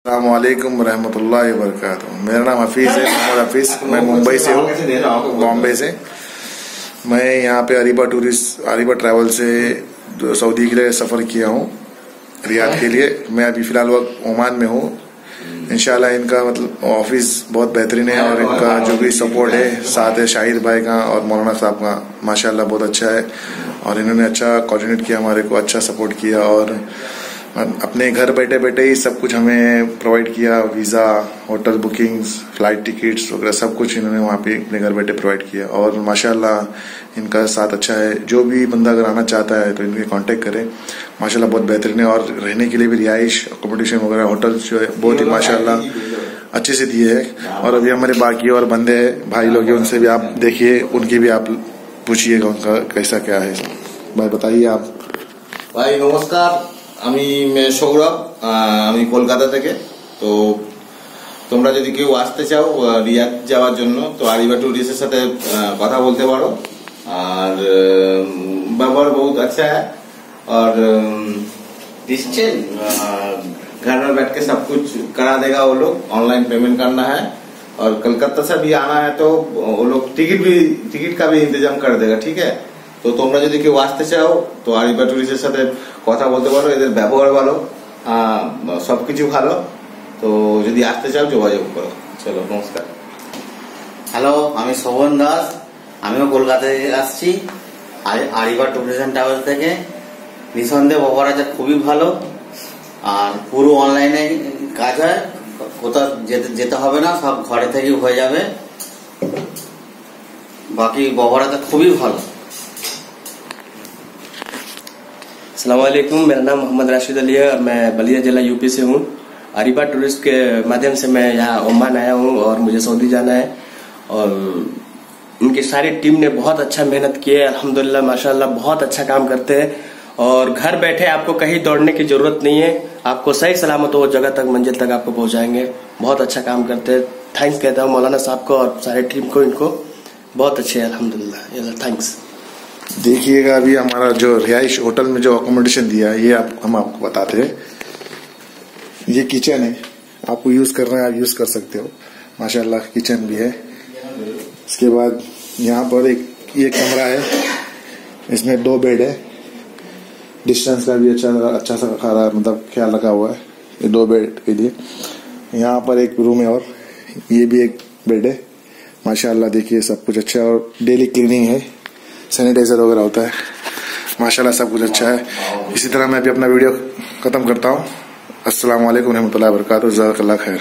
अस्सलामुअलैकुम रहमतुल्लाहि व बरकातुहू। मेरा नाम हफीज़ है, मोहम्मद हफीज़। मैं मुंबई से हूँ, बॉम्बे से। मैं यहाँ पे अरीबा ट्रैवल से सऊदी के लिए सफ़र किया हूँ, रियाद के लिए। मैं अभी फ़िलहाल वक्त ओमान में हूँ। इंशाल्लाह इनका मतलब ऑफिस बहुत बेहतरीन है और इनका जो भी सपोर्ट है, साथ है शाहिद भाई का और मौलाना साहब का, माशाल्लाह बहुत अच्छा है। और इन्होंने अच्छा कोऑर्डिनेट किया, हमारे को अच्छा सपोर्ट किया और अपने घर बैठे बैठे ही सब कुछ हमें प्रोवाइड किया। Visa, hotel bookings, flight tickets वगैरह सब कुछ इन्होंने वहाँ पे अपने घर बैठे प्रोवाइड किया। और माशाल्लाह इनका साथ अच्छा है। जो भी बंदा अगर आना चाहता है तो इनके कांटेक्ट करें, माशाल्लाह बहुत बेहतरीन है। और रहने के लिए भी रिहाइश, अकोमोडेशन वगैरह, होटल जो है बहुत ही माशाल्लाह अच्छे से दिए है। और अभी हमारे बाकी और बंदे भाई लोग हैं, उनसे भी आप देखिए, उनकी भी आप पूछिएगा उनका कैसा क्या है। भाई बताइए आप। भाई नमस्कार, আমি সৌরভ, আমি কলকাতা থেকে। তো তোমরা যদি কেউ আসতে চাও রিয়াদ যাওয়ার জন্য তো আরিবা ট্যুরিস্টের সাথে কথা বলতে পারো। আর ব্যবহার बहुत अच्छा है और डिजिटल घर में बैठ के सब कुछ करा देगा वो लोग। ऑनलाइन पेमेंट करना है और कलकत्ता से भी आना है तो वो लोग टिकट का भी इंतजाम कर देगा, ठीक है। তো তোমরা যদি কেউ আসতে চাও তো আরিবা ট্যুরিস্টের সাথে কথা বলতে পারো। এদের ব্যবহার ভালো, সবকিছু ভালো। তো যদি আসতে চাও যোগাযোগ করো। চলো, নমস্কার। হ্যালো, আমি শোভন দাস, আমিও কলকাতা থেকে আসছি আরিবা ট্যুরিজম ট্রাভেলস থেকে। নিঃসন্দেহে ব্যবহারটা খুবই ভালো আর পুরো অনলাইনে কাজ হয়, কোথাও যেতে হবে না, সব ঘরে থেকেই হয়ে যাবে। বাকি ব্যবহারটা খুবই ভালো। अस्सलाम वालेकुम, मेरा नाम मोहम्मद राशिद अली है और मैं बलिया जिला यूपी से हूँ। अरीबा टूरिस्ट के माध्यम से मैं यहाँ ओमान आया हूँ और मुझे सऊदी जाना है। और उनकी सारी टीम ने बहुत अच्छा मेहनत की है, अल्हम्दुलिल्लाह माशाल्लाह बहुत अच्छा काम करते हैं। और घर बैठे आपको कहीं दौड़ने की जरूरत नहीं है, आपको सही सलामत वो जगह तक, मंजिल तक आपको पहुंचाएंगे। बहुत अच्छा काम करते हैं। थैंक्स कहता हूँ मौलाना साहब को और सारी टीम को, इनको बहुत अच्छे है अल्हम्दुलिल्लाह। थैंक्स। देखिएगा अभी हमारा जो रिहाइश होटल में जो अकोमोडेशन दिया है, ये हम आपको बताते हैं। ये किचन है, आपको यूज करना है, आप यूज कर सकते हो। माशाल्लाह किचन भी है। इसके बाद यहाँ पर ये कमरा है, इसमें 2 बेड है। डिस्टेंस का भी अच्छा सा मतलब ख्याल रखा हुआ है ये 2 बेड के लिए। यहाँ पर एक रूम है और ये भी एक बेड है। माशाल्लाह देखिए सब कुछ अच्छा है और डेली क्लीनिंग है, सैनिटाइजर वगैरह होता है। माशाल्लाह सब कुछ अच्छा है। इसी तरह मैं अभी अपना वीडियो खत्म करता हूँ। अस्सलाम वालेकुम रहमतुल्लाहि व बरकातुहू। जज़ाकल्लाह खैर।